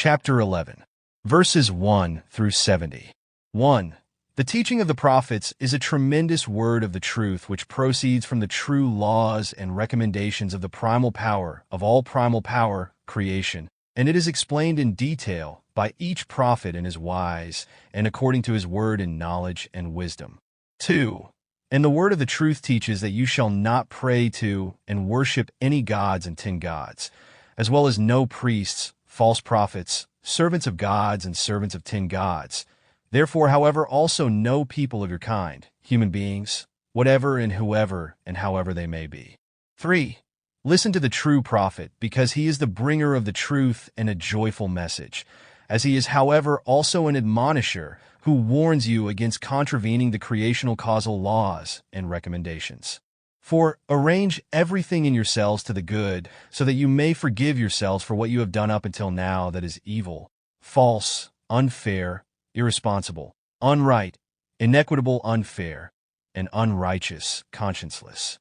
Chapter 11, verses 1 through 70. 1. The teaching of the prophets is a tremendous word of the truth which proceeds from the true laws and recommendations of the primal power of all primal power, creation, and it is explained in detail by each prophet in his wise and according to his word in knowledge and wisdom. 2. And the word of the truth teaches that you shall not pray to and worship any gods and tin gods, as well as no priests, false prophets, servants of gods and servants of tin gods. Therefore, however, also no people of your kind, human beings, whatever and whoever and however they may be. 3. Listen to the true prophet, because he is the bringer of the truth and a joyful message, as he is, however, also an admonisher who warns you against contravening the creational causal laws and recommendations. 4. Arrange everything in yourselves to the good, so that you may forgive yourselves for what you have done up until now that is evil, false, unfair, irresponsible, unright, inequitable, unfair, and unrighteous, conscienceless.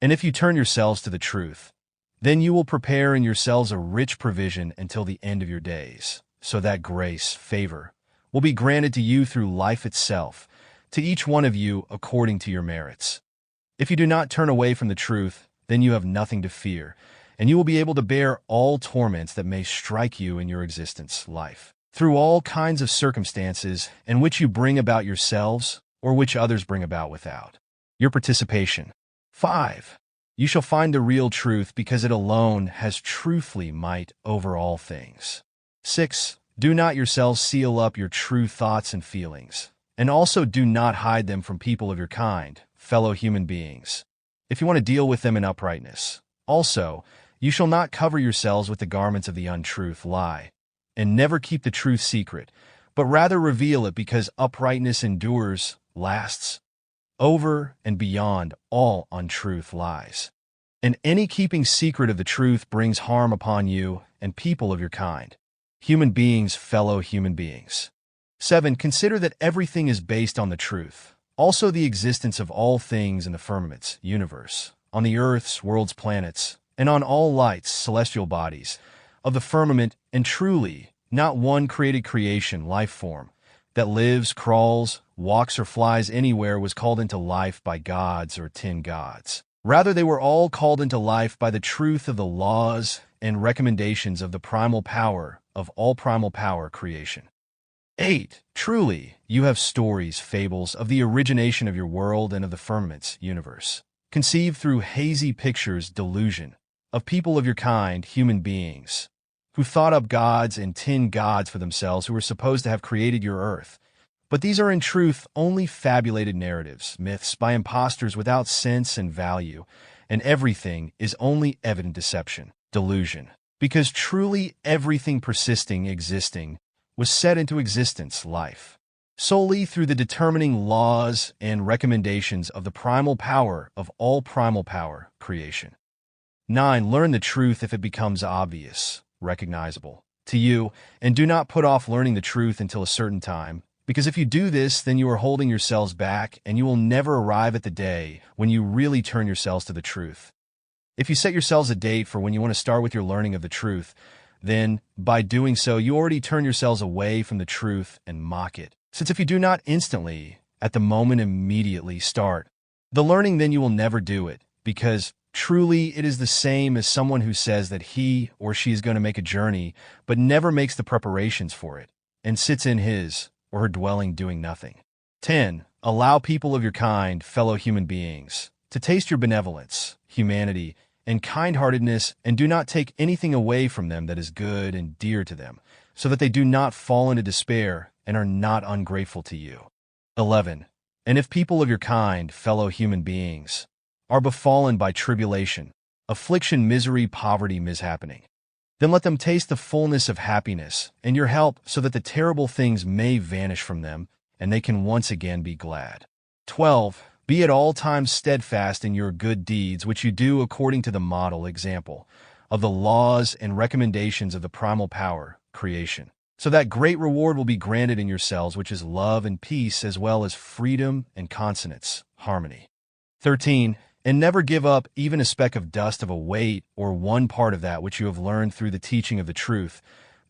And if you turn yourselves to the truth, then you will prepare in yourselves a rich provision until the end of your days, so that grace, favor, will be granted to you through life itself, to each one of you according to your merits. If you do not turn away from the truth, then you have nothing to fear, and you will be able to bear all torments that may strike you in your existence, life, through all kinds of circumstances in which you bring about yourselves or which others bring about without your participation. 5. You shall find the real truth because it alone has truthfully might over all things. 6. Do not yourselves seal up your true thoughts and feelings, and also do not hide them from people of your kind, fellow human beings, if you want to deal with them in uprightness. Also, you shall not cover yourselves with the garments of the untruth, lie, and never keep the truth secret, but rather reveal it, because uprightness endures, lasts, over and beyond all untruth, lies. And any keeping secret of the truth brings harm upon you and people of your kind, human beings, fellow human beings. 7. Consider that everything is based on the truth. Also the existence of all things in the firmaments, universe, on the earths, worlds, planets, and on all lights, celestial bodies, of the firmament, and truly, not one created creation, life form, that lives, crawls, walks, or flies anywhere was called into life by gods or tin gods. Rather, they were all called into life by the truth of the laws and recommendations of the primal power of all primal power, creation. 8. Truly, you have stories, fables of the origination of your world and of the firmament's universe, conceived through hazy pictures, delusion, of people of your kind, human beings, who thought up gods and tin gods for themselves, who were supposed to have created your earth. But these are in truth only fabulated narratives, myths by impostors without sense and value, and everything is only evident deception, delusion, because truly everything persisting, existing, was set into existence, life, solely through the determining laws and recommendations of the primal power of all primal power, creation. 9. Learn the truth if it becomes obvious, recognizable, to you, and do not put off learning the truth until a certain time, because if you do this, then you are holding yourselves back, and you will never arrive at the day when you really turn yourselves to the truth. If you set yourselves a date for when you want to start with your learning of the truth, then, by doing so, you already turn yourselves away from the truth and mock it. Since if you do not instantly, at the moment immediately start the learning, then you will never do it, because truly it is the same as someone who says that he or she is going to make a journey, but never makes the preparations for it, and sits in his or her dwelling doing nothing. 10. Allow people of your kind, fellow human beings, to taste your benevolence, humanity, and kind-heartedness, and do not take anything away from them that is good and dear to them, so that they do not fall into despair and are not ungrateful to you. 11. And if people of your kind, fellow human beings, are befallen by tribulation, affliction, misery, poverty, mishappening, then let them taste the fullness of happiness and your help, so that the terrible things may vanish from them, and they can once again be glad. 12. Be at all times steadfast in your good deeds, which you do according to the model example of the laws and recommendations of the primal power, creation, so that great reward will be granted in yourselves, which is love and peace, as well as freedom and consonance, harmony. 13. And never give up even a speck of dust of a weight or one part of that which you have learned through the teaching of the truth,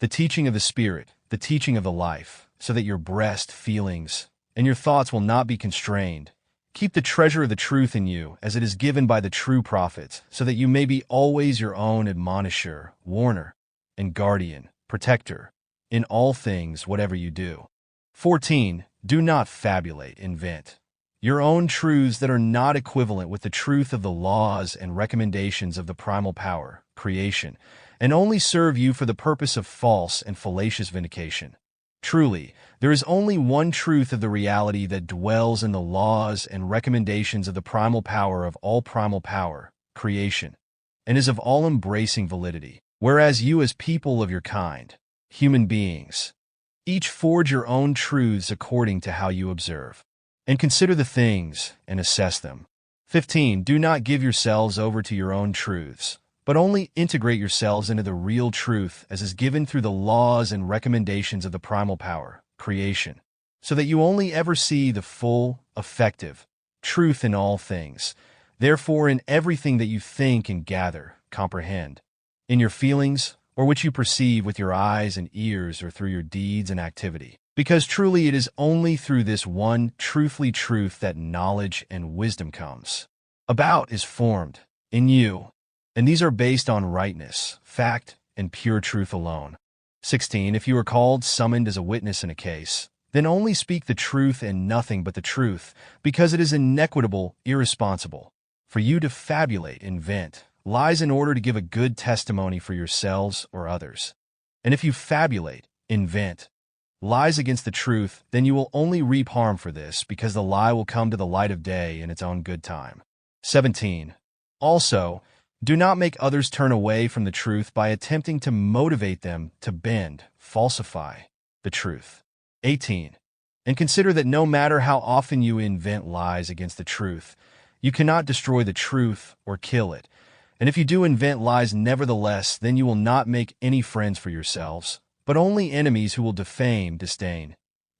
the teaching of the Spirit, the teaching of the life, so that your breast, feelings, and your thoughts will not be constrained. Keep the treasure of the truth in you, as it is given by the true prophets, so that you may be always your own admonisher, warner, and guardian, protector, in all things whatever you do. 14. Do not fabulate, invent your own truths that are not equivalent with the truth of the laws and recommendations of the primal power, creation, and only serve you for the purpose of false and fallacious vindication. Truly, there is only one truth of the reality that dwells in the laws and recommendations of the primal power of all primal power, creation, and is of all-embracing validity, whereas you as people of your kind, human beings, each forge your own truths according to how you observe, and consider the things and assess them. 15. Do not give yourselves over to your own truths, but only integrate yourselves into the real truth as is given through the laws and recommendations of the primal power, creation, so that you only ever see the full, effective truth in all things. Therefore, in everything that you think and gather, comprehend, in your feelings, or which you perceive with your eyes and ears or through your deeds and activity. Because truly it is only through this one truthfully truth that knowledge and wisdom comes about, is formed in you, and these are based on rightness, fact, and pure truth alone. 16. If you are called, summoned as a witness in a case, then only speak the truth and nothing but the truth, because it is inequitable, irresponsible, for you to fabulate, invent lies in order to give a good testimony for yourselves or others. And if you fabulate, invent lies against the truth, then you will only reap harm for this, because the lie will come to the light of day in its own good time. 17. Also, do not make others turn away from the truth by attempting to motivate them to bend, falsify the truth. 18. And consider that no matter how often you invent lies against the truth, you cannot destroy the truth or kill it. And if you do invent lies nevertheless, then you will not make any friends for yourselves, but only enemies who will defame, disdain.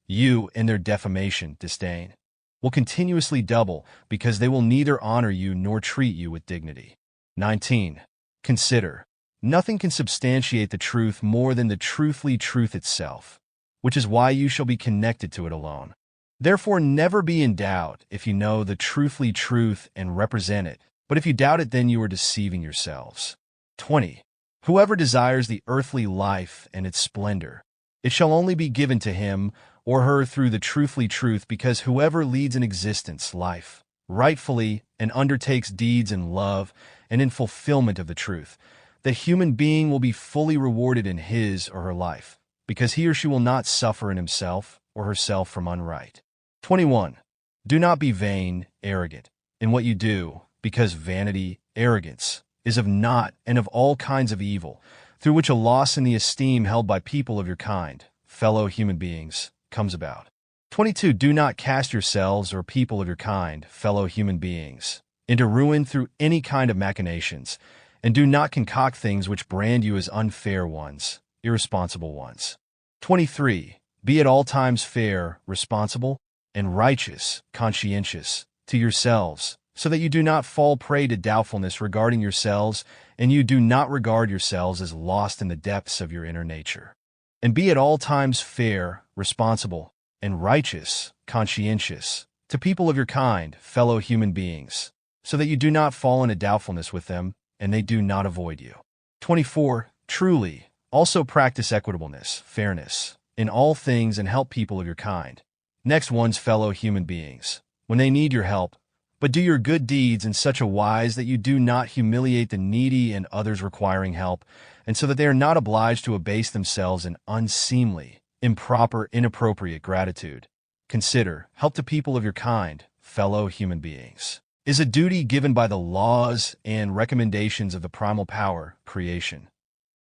You and their defamation, disdain, will continuously double, because they will neither honor you nor treat you with dignity. 19. Consider, nothing can substantiate the truth more than the truthly truth itself, which is why you shall be connected to it alone. Therefore never be in doubt if you know the truthly truth and represent it, but if you doubt it, then you are deceiving yourselves. 20. Whoever desires the earthly life and its splendor, it shall only be given to him or her through the truthly truth, because whoever leads an existence, life, rightfully, and undertakes deeds in love and in fulfillment of the truth, the human being will be fully rewarded in his or her life, because he or she will not suffer in himself or herself from unright. 21. Do not be vain, arrogant in what you do, because vanity, arrogance, is of naught and of all kinds of evil, through which a loss in the esteem held by people of your kind, fellow human beings, comes about. 22. Do not cast yourselves or people of your kind, fellow human beings, into ruin through any kind of machinations, and do not concoct things which brand you as unfair ones, irresponsible ones. 23. Be at all times fair, responsible, and righteous, conscientious, to yourselves, so that you do not fall prey to doubtfulness regarding yourselves, and you do not regard yourselves as lost in the depths of your inner nature. And be at all times fair, responsible, and righteous, conscientious, to people of your kind, fellow human beings, so that you do not fall into doubtfulness with them, and they do not avoid you. 24. Truly, also practice equitableness, fairness, in all things, and help people of your kind, next one's fellow human beings, when they need your help, but do your good deeds in such a wise that you do not humiliate the needy and others requiring help, and so that they are not obliged to abase themselves in unseemly, improper, inappropriate gratitude. Consider, help to people of your kind, fellow human beings, is a duty given by the laws and recommendations of the primal power, creation.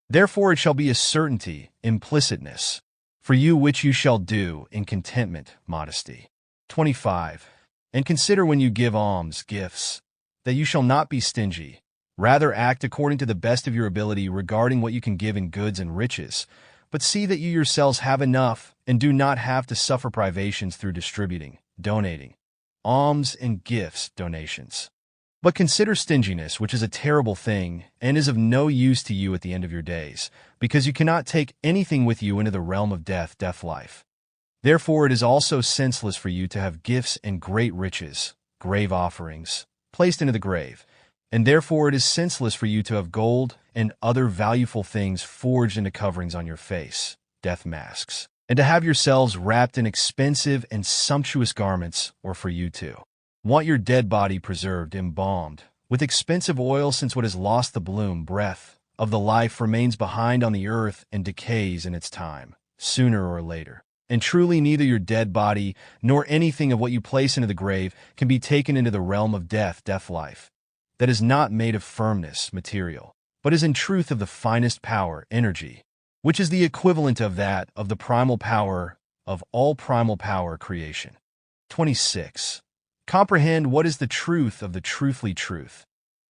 Therefore it shall be a certainty, implicitness, for you which you shall do in contentment, modesty. 25. And consider when you give alms, gifts, that you shall not be stingy. Rather act according to the best of your ability regarding what you can give in goods and riches, but see that you yourselves have enough and do not have to suffer privations through distributing, donating, alms and gifts, donations. But consider stinginess, which is a terrible thing, and is of no use to you at the end of your days, because you cannot take anything with you into the realm of death life. Therefore it is also senseless for you to have gifts and great riches, grave offerings, placed into the grave, and therefore it is senseless for you to have gold and other valuable things forged into coverings on your face, death masks, and to have yourselves wrapped in expensive and sumptuous garments, or for you to want your dead body preserved, embalmed, with expensive oil, since what has lost the bloom, breath, of the life remains behind on the earth and decays in its time, sooner or later. And truly neither your dead body nor anything of what you place into the grave can be taken into the realm of death life, that is not made of firmness, material, but is in truth of the finest power, energy, which is the equivalent of that of the primal power of all primal power creation. 26. Comprehend what is the truth of the truthly truth.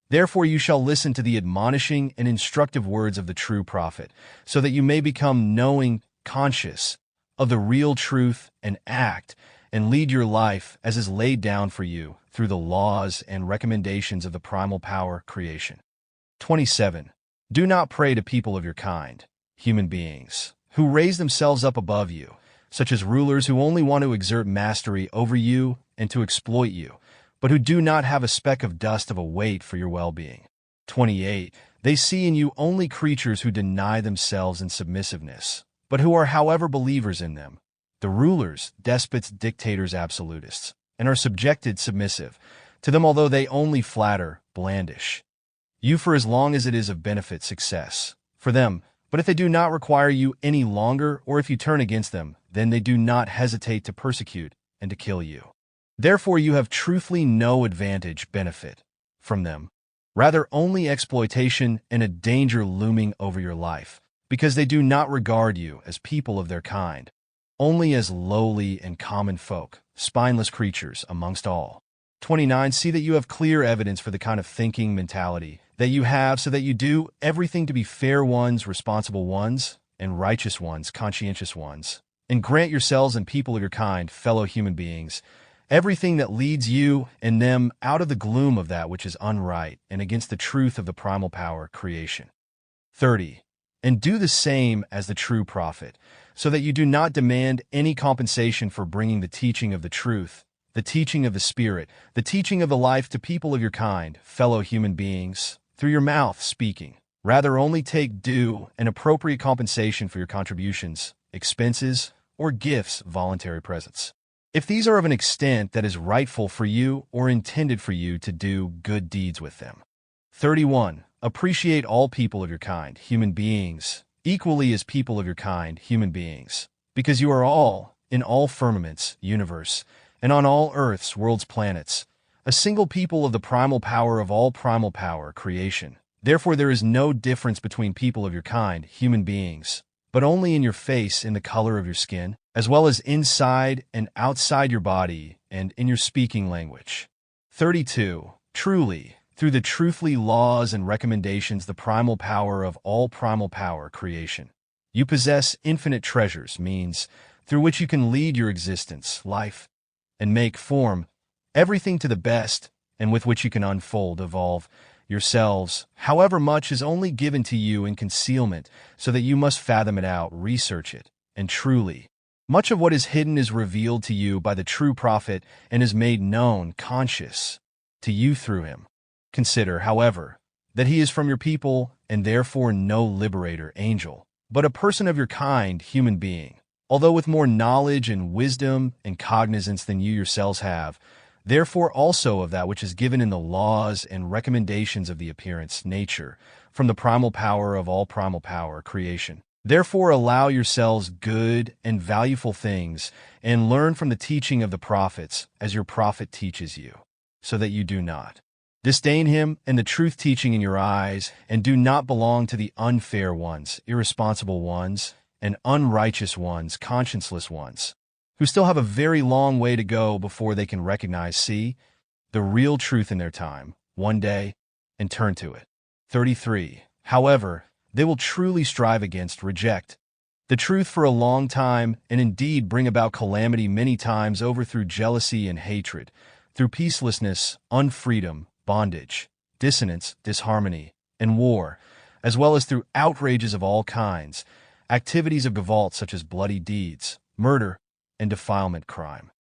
Therefore you shall listen to the admonishing and instructive words of the true prophet, so that you may become knowing, conscious of the real truth, and act and lead your life as is laid down for you through the laws and recommendations of the primal power creation. 27. Do not pray to people of your kind, human beings, who raise themselves up above you, such as rulers who only want to exert mastery over you and to exploit you, but who do not have a speck of dust of a weight for your well-being. 28. They see in you only creatures who deny themselves in submissiveness, but who are however believers in them, the rulers, despots, dictators, absolutists, and are subjected submissive to them, although they only flatter, blandish you for as long as it is of benefit, success for them. But if they do not require you any longer, or if you turn against them, then they do not hesitate to persecute and to kill you. Therefore you have truthfully no advantage, benefit from them, rather only exploitation and a danger looming over your life, because they do not regard you as people of their kind, only as lowly and common folk, spineless creatures amongst all. 29. See that you have clear evidence for the kind of thinking mentality that you have, so that you do everything to be fair ones, responsible ones, and righteous ones, conscientious ones, and grant yourselves and people of your kind, fellow human beings, everything that leads you and them out of the gloom of that which is unright and against the truth of the primal power creation. 30. And do the same as the true prophet, so that you do not demand any compensation for bringing the teaching of the truth, the teaching of the Spirit, the teaching of the life to people of your kind, fellow human beings, through your mouth speaking. Rather only take due and appropriate compensation for your contributions, expenses, or gifts, voluntary presents, if these are of an extent that is rightful for you or intended for you to do good deeds with them. 31. Appreciate all people of your kind, human beings, equally as people of your kind, human beings, because you are all, in all firmaments, universe, and on all earths, worlds, planets, a single people of the primal power of all primal power creation. Therefore there is no difference between people of your kind, human beings, but only in your face, in the color of your skin, as well as inside and outside your body, and in your speaking language. 32. Truly, through the truthfully laws and recommendations, the primal power of all primal power creation, you possess infinite treasures, means through which you can lead your existence, life, and make form everything to the best, and with which you can unfold, evolve yourselves, however much is only given to you in concealment, so that you must fathom it out, research it, and truly, much of what is hidden is revealed to you by the true prophet and is made known, conscious, to you through him. Consider, however, that he is from your people, and therefore no liberator, angel, but a person of your kind, human being, although with more knowledge and wisdom and cognizance than you yourselves have, therefore also of that which is given in the laws and recommendations of the appearance, nature, from the primal power of all primal power, creation. Therefore allow yourselves good and valuable things, and learn from the teaching of the prophets, as your prophet teaches you, so that you do not disdain him and the truth teaching in your eyes, and do not belong to the unfair ones, irresponsible ones, and unrighteous ones, conscienceless ones, who still have a very long way to go before they can recognize, the real truth in their time, one day, and turn to it. 33. However, they will truly strive against, reject the truth for a long time, and indeed bring about calamity many times over through jealousy and hatred, through peacelessness, unfreedom, bondage, dissonance, disharmony, and war, as well as through outrages of all kinds, activities of Gevalt such as bloody deeds, murder, and defilement crime.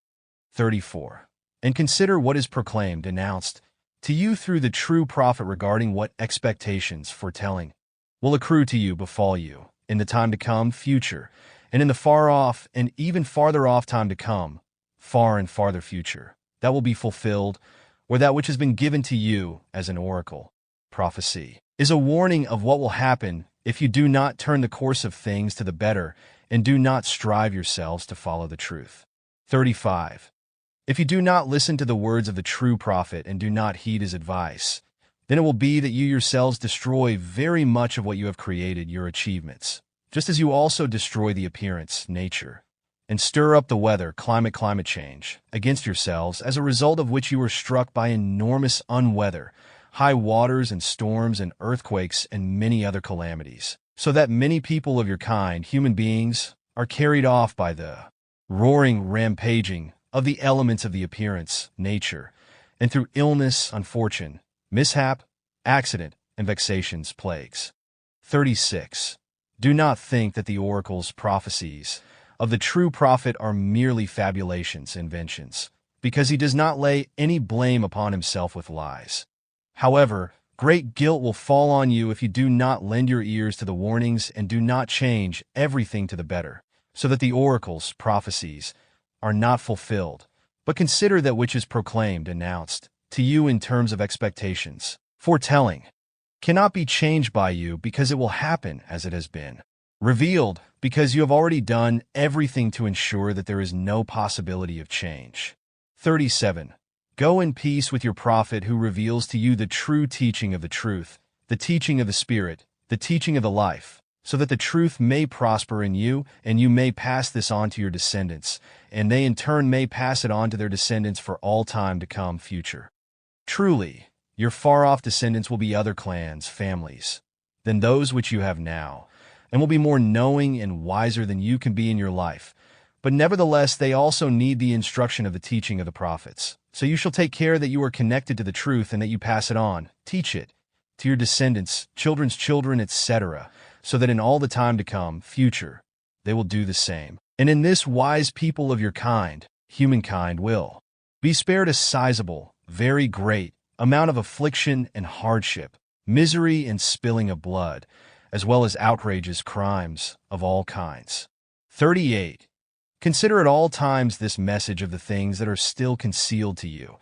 34. And consider what is proclaimed, announced, to you through the true prophet regarding what expectations, foretelling, will accrue to you, befall you, in the time to come, future, and in the far off and even farther off time to come, far and farther future, that will be fulfilled, or that which has been given to you as an oracle, prophecy, is a warning of what will happen if you do not turn the course of things to the better and do not strive yourselves to follow the truth. 35. If you do not listen to the words of the true prophet and do not heed his advice, then it will be that you yourselves destroy very much of what you have created, your achievements, just as you also destroy the appearance, nature, and stir up the weather, climate change, against yourselves, as a result of which you were struck by enormous unweather, high waters and storms and earthquakes and many other calamities, so that many people of your kind, human beings, are carried off by the roaring rampaging of the elements of the appearance, nature, and through illness, unfortune, mishap, accident, and vexations, plagues. 36. Do not think that the oracles, prophecies, of the true prophet are merely fabulations, inventions, because he does not lay any blame upon himself with lies. However, great guilt will fall on you if you do not lend your ears to the warnings and do not change everything to the better, so that the oracles, prophecies, are not fulfilled. But consider that which is proclaimed, announced, to you in terms of expectations, foretelling, cannot be changed by you because it will happen as it has been revealed, because you have already done everything to ensure that there is no possibility of change. 37. Go in peace with your prophet who reveals to you the true teaching of the truth, the teaching of the Spirit, the teaching of the life, so that the truth may prosper in you, and you may pass this on to your descendants, and they in turn may pass it on to their descendants for all time to come, future. Truly, your far-off descendants will be other clans, families, than those which you have now, and will be more knowing and wiser than you can be in your life. But nevertheless, they also need the instruction of the teaching of the prophets. So you shall take care that you are connected to the truth and that you pass it on, teach it, to your descendants, children's children, etc., so that in all the time to come, future, they will do the same. And in this wise people of your kind, humankind, will be spared a sizable, very great, amount of affliction and hardship, misery and spilling of blood, as well as outrages, crimes of all kinds. 38. Consider at all times this message of the things that are still concealed to you,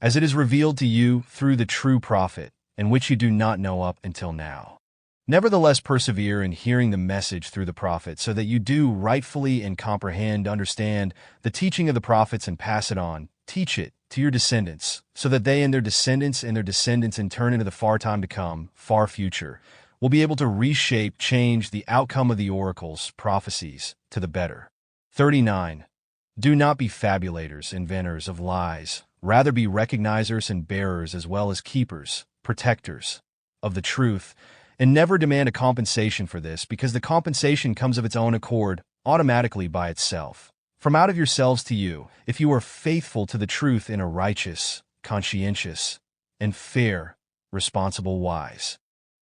as it is revealed to you through the true prophet, and which you do not know up until now. Nevertheless, persevere in hearing the message through the prophet, so that you do rightfully and comprehend, understand the teaching of the prophets and pass it on, teach it to your descendants, so that they and their descendants in turn into the far time to come, far future, will be able to reshape, change the outcome of the oracles, prophecies, to the better. 39. Do not be fabulators, inventors of lies. Rather be recognizers and bearers as well as keepers, protectors of the truth, and never demand a compensation for this, because the compensation comes of its own accord, automatically by itself, from out of yourselves to you, if you are faithful to the truth in a righteous, conscientious, and fair, responsible wise.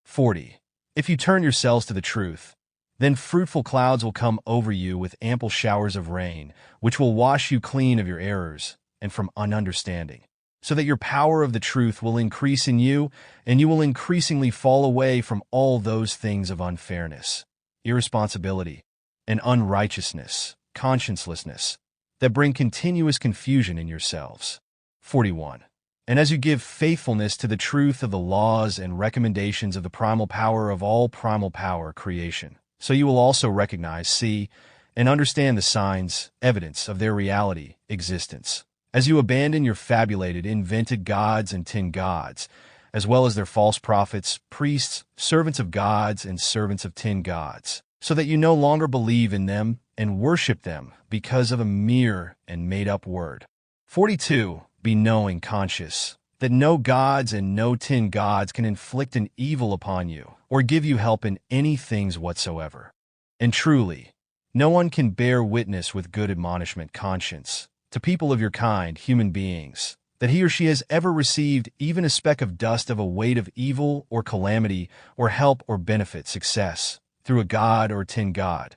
40. If you turn yourselves to the truth, then fruitful clouds will come over you with ample showers of rain, which will wash you clean of your errors and from ununderstanding, so that your power of the truth will increase in you, and you will increasingly fall away from all those things of unfairness, irresponsibility, and unrighteousness, consciencelessness, that bring continuous confusion in yourselves. 41. And as you give faithfulness to the truth of the laws and recommendations of the primal power of all primal power creation, so you will also recognize, see, and understand the signs, evidence of their reality, existence, as you abandon your fabulated, invented gods and tin gods, as well as their false prophets, priests, servants of gods, and servants of tin gods, so that you no longer believe in them and worship them because of a mere and made-up word. 42. Be knowing, conscious, that no gods and no tin gods can inflict an evil upon you or give you help in any things whatsoever. And truly, no one can bear witness with good admonishment, conscience, to people of your kind, human beings, that he or she has ever received even a speck of dust of a weight of evil or calamity or help or benefit, success, through a god or tin god,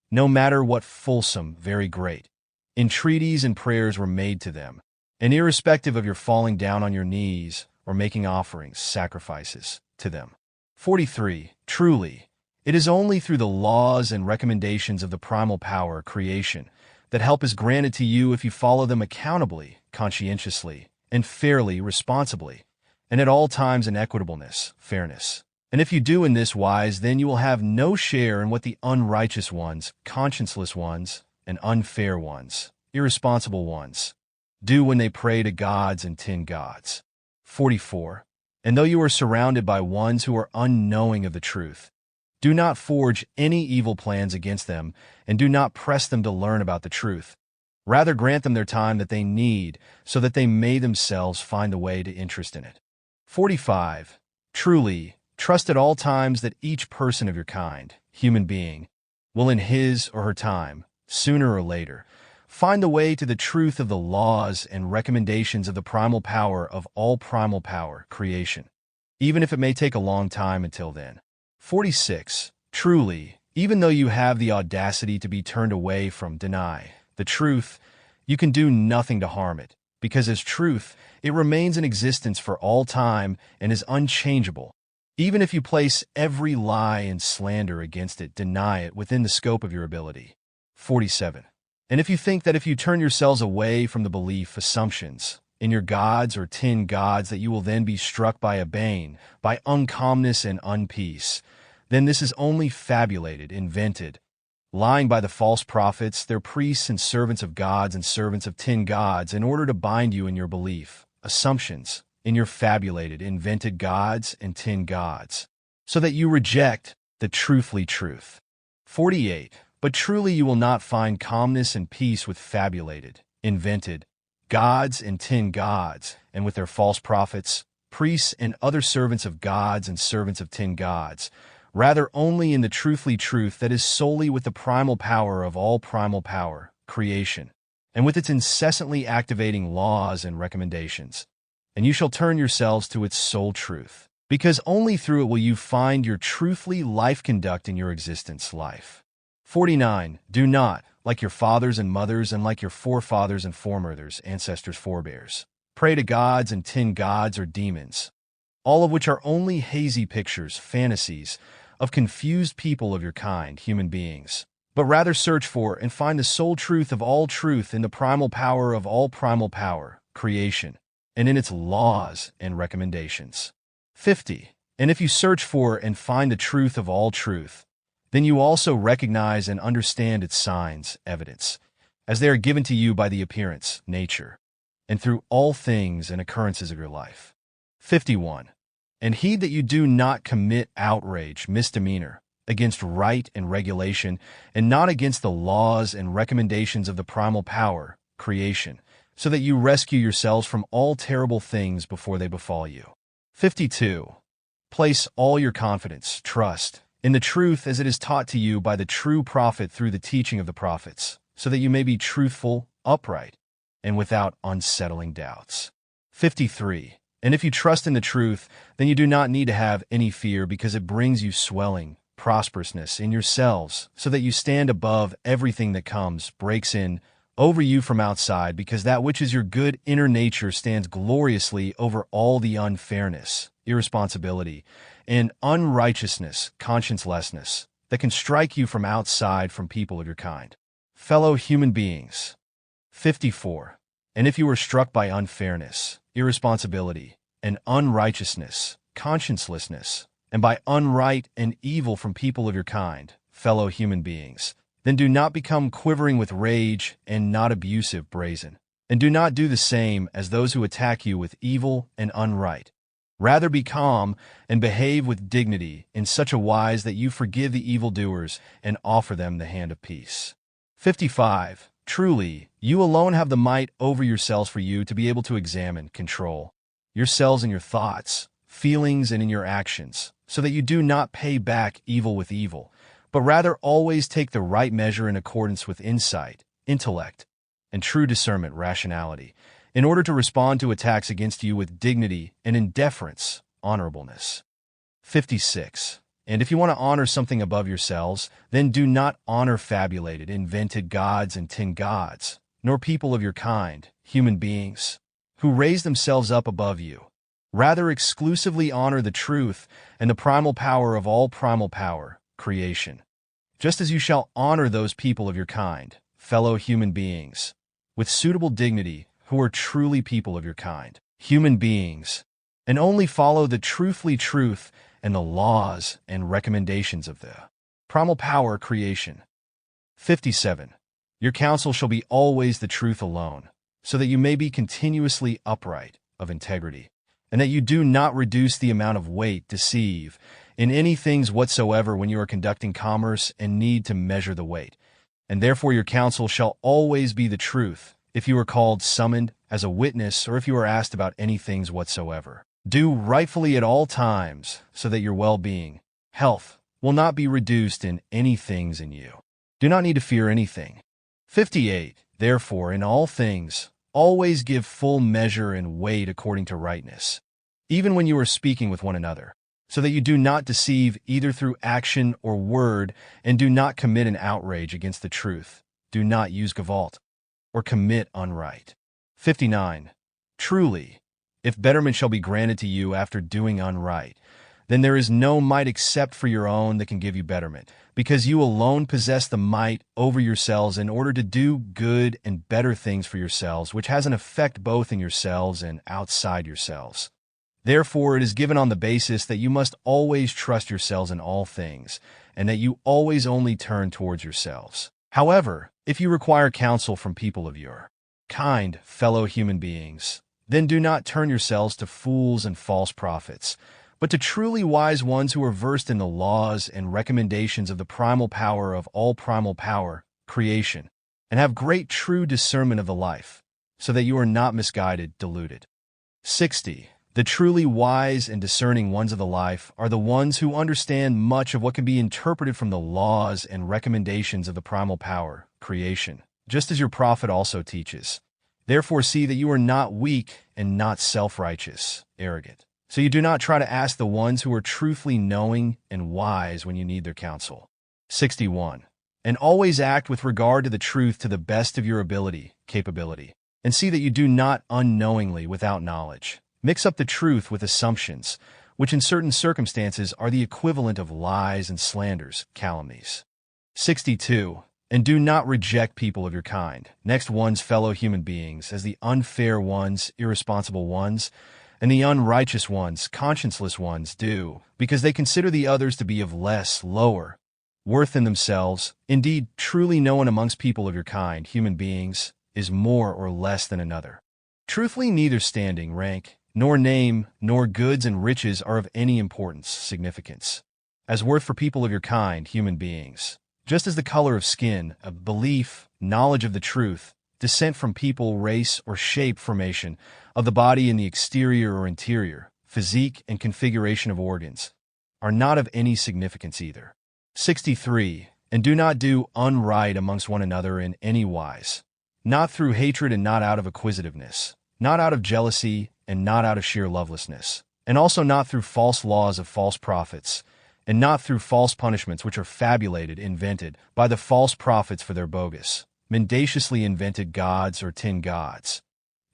no matter what fulsome, very great. Entreaties and prayers were made to them, and irrespective of your falling down on your knees or making offerings, sacrifices, to them. 43. Truly, it is only through the laws and recommendations of the primal power, creation, that help is granted to you if you follow them accountably, conscientiously, and fairly, responsibly, and at all times in equitableness, fairness. And if you do in this wise, then you will have no share in what the unrighteous ones, conscienceless ones, and unfair ones, irresponsible ones, do when they pray to gods and tin gods. 44. And though you are surrounded by ones who are unknowing of the truth, do not forge any evil plans against them, and do not press them to learn about the truth. Rather grant them their time that they need, so that they may themselves find the way to interest in it. 45. Truly, trust at all times that each person of your kind, human being, will in his or her time, sooner or later, find the way to the truth of the laws and recommendations of the primal power of all primal power, creation, even if it may take a long time until then. 46. Truly, even though you have the audacity to be turned away from, deny, the truth, you can do nothing to harm it, because as truth, it remains in existence for all time and is unchangeable. Even if you place every lie and slander against it, deny it within the scope of your ability. 47. And if you think that if you turn yourselves away from the belief, assumptions, in your gods or tin gods, that you will then be struck by a bane, by uncalmness and unpeace, then this is only fabulated, invented, lying by the false prophets, their priests and servants of gods and servants of tin gods, in order to bind you in your belief, assumptions, in your fabulated, invented gods and tin gods, so that you reject the truthfully truth. 48. But truly you will not find calmness and peace with fabulated, invented, gods and tin gods, and with their false prophets, priests and other servants of gods and servants of tin gods, rather only in the truthfully truth that is solely with the primal power of all primal power, creation, and with its incessantly activating laws and recommendations. And you shall turn yourselves to its sole truth, because only through it will you find your truthfully life conduct in your existence life. 49. Do not, like your fathers and mothers and like your forefathers and foremothers, ancestors, forebears, pray to gods and tin gods or demons, all of which are only hazy pictures, fantasies, of confused people of your kind, human beings, but rather search for and find the sole truth of all truth in the primal power of all primal power, creation, and in its laws and recommendations. 50. And if you search for and find the truth of all truth, then you also recognize and understand its signs, evidence, as they are given to you by the appearance, nature, and through all things and occurrences of your life. 51. And heed that you do not commit outrage, misdemeanor, against right and regulation, and not against the laws and recommendations of the primal power, creation, so that you rescue yourselves from all terrible things before they befall you. 52. Place all your confidence, trust, in the truth as it is taught to you by the true prophet through the teaching of the prophets, so that you may be truthful, upright, and without unsettling doubts. 53. And if you trust in the truth, then you do not need to have any fear, because it brings you swelling, prosperousness in yourselves, so that you stand above everything that comes, breaks in, over you from outside, because that which is your good inner nature stands gloriously over all the unfairness, irresponsibility, and unrighteousness, consciencelessness, that can strike you from outside from people of your kind, fellow human beings. 54. And if you are struck by unfairness, irresponsibility, and unrighteousness, consciencelessness, and by unright and evil from people of your kind, fellow human beings, then do not become quivering with rage and not abusive, brazen, and do not do the same as those who attack you with evil and unright. Rather be calm and behave with dignity in such a wise that you forgive the evildoers and offer them the hand of peace. 55. Truly, you alone have the might over yourselves for you to be able to examine, control yourselves in your thoughts, feelings, and in your actions, so that you do not pay back evil with evil, but rather always take the right measure in accordance with insight, intellect, and true discernment, rationality, in order to respond to attacks against you with dignity and in deference, honorableness. 56. And if you want to honor something above yourselves, then do not honor fabulated, invented gods and tin gods, nor people of your kind, human beings, who raise themselves up above you. Rather exclusively honor the truth and the primal power of all primal power, creation. Just as you shall honor those people of your kind, fellow human beings, with suitable dignity, who are truly people of your kind, human beings, and only follow the truthfully truth and the laws and recommendations of the primal power creation. 57. Your counsel shall be always the truth alone, so that you may be continuously upright, of integrity, and that you do not reduce the amount of weight, deceive, in any things whatsoever when you are conducting commerce and need to measure the weight. And therefore your counsel shall always be the truth, if you are called, summoned, as a witness, or if you are asked about any things whatsoever. Do rightfully at all times, so that your well-being, health, will not be reduced in any things in you. Do not need to fear anything. 58. Therefore, in all things, always give full measure and weight according to rightness, even when you are speaking with one another, so that you do not deceive either through action or word, and do not commit an outrage against the truth. Do not use gavolt, or commit unright. 59. Truly, if betterment shall be granted to you after doing unright, then there is no might except for your own that can give you betterment, because you alone possess the might over yourselves in order to do good and better things for yourselves, which has an effect both in yourselves and outside yourselves. Therefore, it is given on the basis that you must always trust yourselves in all things, and that you always only turn towards yourselves. However, if you require counsel from people of your kind, fellow human beings, then do not turn yourselves to fools and false prophets, but to truly wise ones who are versed in the laws and recommendations of the primal power of all primal power, creation, and have great true discernment of the life, so that you are not misguided, deluded. 60. The truly wise and discerning ones of the life are the ones who understand much of what can be interpreted from the laws and recommendations of the primal power, creation, just as your prophet also teaches. Therefore see that you are not weak and not self-righteous, arrogant. So you do not try to ask the ones who are truthfully knowing and wise when you need their counsel. 61. And always act with regard to the truth to the best of your ability, capability, and see that you do not unknowingly, without knowledge, mix up the truth with assumptions, which in certain circumstances are the equivalent of lies and slanders, calumnies. 62. And do not reject people of your kind, next one's fellow human beings, as the unfair ones, irresponsible ones, and the unrighteous ones, conscienceless ones, do, because they consider the others to be of less, lower worth than themselves. Indeed, truly no one amongst people of your kind, human beings, is more or less than another. Truthfully, neither standing, rank, nor name, nor goods and riches are of any importance, significance, as worth for people of your kind, human beings. Just as the color of skin, of belief, knowledge of the truth, descent from people, race, or shape, formation of the body in the exterior or interior, physique and configuration of organs, are not of any significance either. 63. And do not do unright amongst one another in any wise, not through hatred and not out of acquisitiveness, not out of jealousy and not out of sheer lovelessness, and also not through false laws of false prophets, and not through false punishments which are fabulated, invented by the false prophets for their bogus, mendaciously invented gods or tin gods.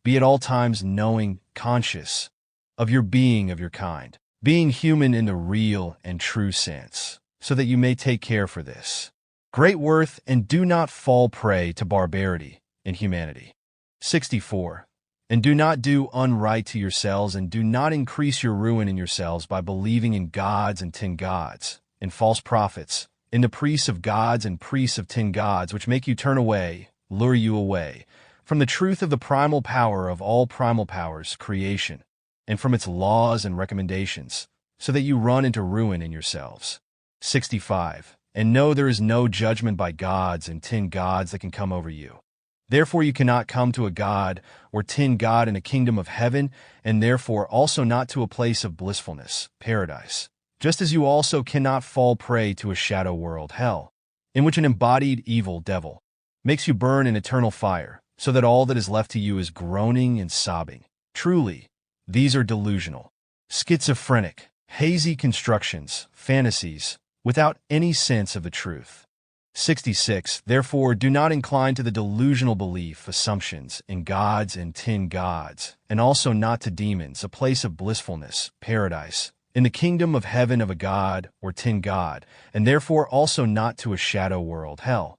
Be at all times knowing, conscious of your being of your kind, being human in the real and true sense, so that you may take care for this great worth and do not fall prey to barbarity and humanity. 64. And do not do unright to yourselves, and do not increase your ruin in yourselves by believing in gods and tin gods, in false prophets, in the priests of gods and priests of tin gods, which make you turn away, lure you away, from the truth of the primal power of all primal powers, creation, and from its laws and recommendations, so that you run into ruin in yourselves. 65. And know there is no judgment by gods and tin gods that can come over you. Therefore you cannot come to a god or tin god in a kingdom of heaven, and therefore also not to a place of blissfulness, paradise. Just as you also cannot fall prey to a shadow world, hell, in which an embodied evil devil makes you burn in eternal fire, so that all that is left to you is groaning and sobbing. Truly, these are delusional, schizophrenic, hazy constructions, fantasies, without any sense of the truth. 66. Therefore, do not incline to the delusional belief, assumptions, in gods and tin gods, and also not to demons, a place of blissfulness, paradise, in the kingdom of heaven of a god or tin god, and therefore also not to a shadow world, hell,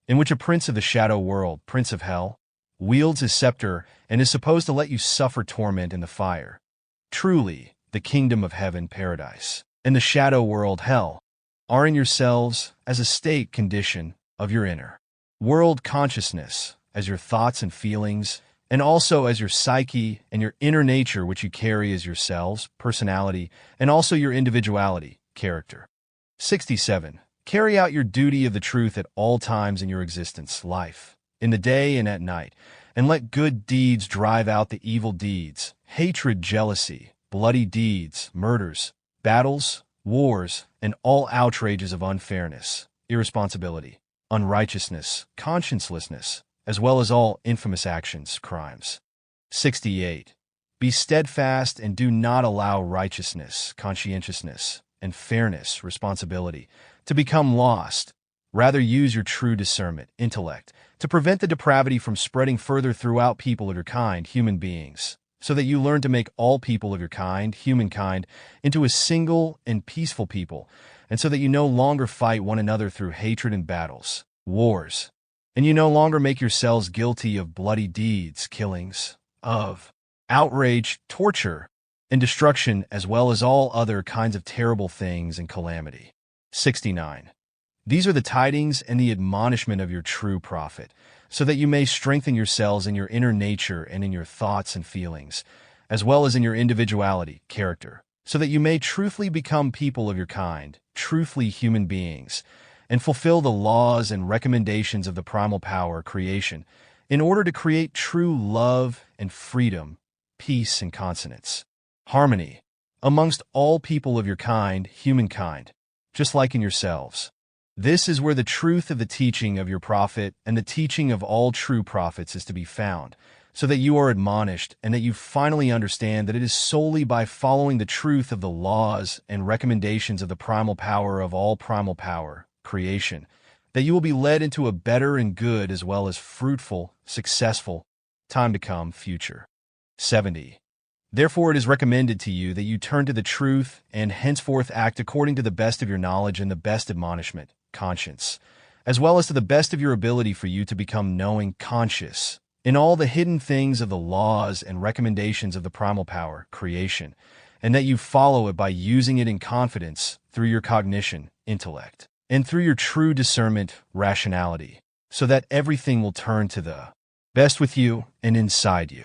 in which a prince of the shadow world, prince of hell, wields his scepter and is supposed to let you suffer torment in the fire. Truly, the kingdom of heaven, paradise, and the shadow world, hell, are in yourselves as a state condition of your inner world consciousness, as your thoughts and feelings, and also as your psyche and your inner nature which you carry as yourselves, personality, and also your individuality, character. 67. Carry out your duty of the truth at all times in your existence, life, in the day and at night, and let good deeds drive out the evil deeds, hatred, jealousy, bloody deeds, murders, battles, wars, and all outrages of unfairness, irresponsibility, unrighteousness, consciencelessness, as well as all infamous actions, crimes. 68. Be steadfast and do not allow righteousness, conscientiousness, and fairness, responsibility, to become lost. Rather use your true discernment, intellect, to prevent the depravity from spreading further throughout people of your kind, human beings, so that you learn to make all people of your kind, humankind, into a single and peaceful people, and so that you no longer fight one another through hatred and battles, wars, and you no longer make yourselves guilty of bloody deeds, killings, of outrage, torture, and destruction, as well as all other kinds of terrible things and calamity. 69. These are the tidings and the admonishment of your true prophet, so that you may strengthen yourselves in your inner nature and in your thoughts and feelings, as well as in your individuality, character, so that you may truthfully become people of your kind, truthfully human beings, and fulfill the laws and recommendations of the primal power, creation, in order to create true love and freedom, peace and consonance, harmony, amongst all people of your kind, humankind, just like in yourselves. This is where the truth of the teaching of your prophet and the teaching of all true prophets is to be found, so that you are admonished and that you finally understand that it is solely by following the truth of the laws and recommendations of the primal power of all primal power, creation, that you will be led into a better and good as well as fruitful, successful, time to come, future. 70. Therefore it is recommended to you that you turn to the truth and henceforth act according to the best of your knowledge and the best admonishment, conscience, as well as to the best of your ability for you to become knowing, conscious, in all the hidden things of the laws and recommendations of the primal power, creation, and that you follow it by using it in confidence through your cognition, intellect, and through your true discernment, rationality, so that everything will turn to the best with you and inside you.